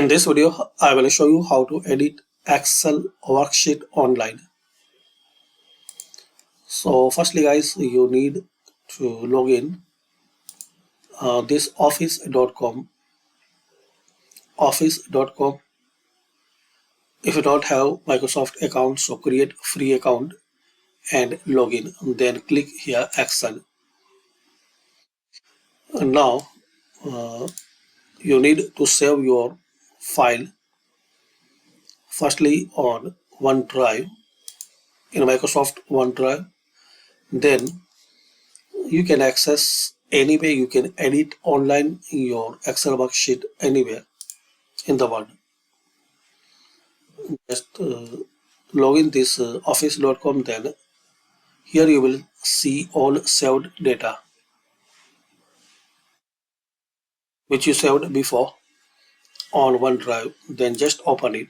In this video, I will show you how to edit Excel worksheet online. So firstly guys, you need to log in this office.com. If you don't have Microsoft account, so create free account and log in. Then click here Excel. And now you need to save your file firstly on OneDrive in Microsoft OneDrive. Then you can access anywhere, you can edit online your Excel worksheet anywhere in the world. Just log in this office.com, then here you will see all saved data which you saved before on OneDrive. Then just open it.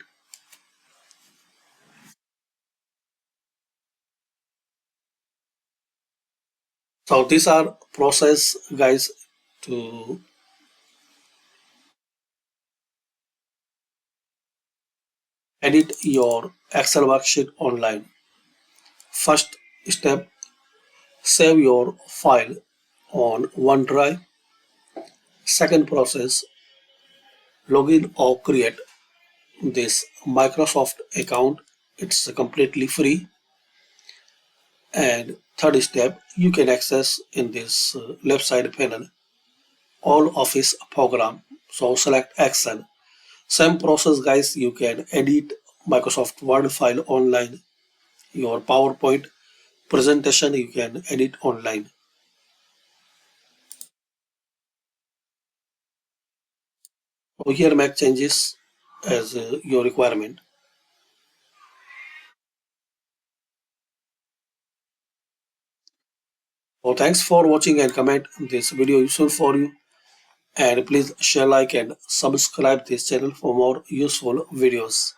So these are process guys to edit your Excel worksheet online. First step, save your file on OneDrive. Second process, login or create this Microsoft account. It's completely free. And third step, you can access in this left side panel all office program. So select Excel. Same process guys, you can edit Microsoft Word file online. Your PowerPoint presentation you can edit online. So here make changes as your requirement. So thanks for watching and comment this video useful for you, and please share, like and subscribe this channel for more useful videos.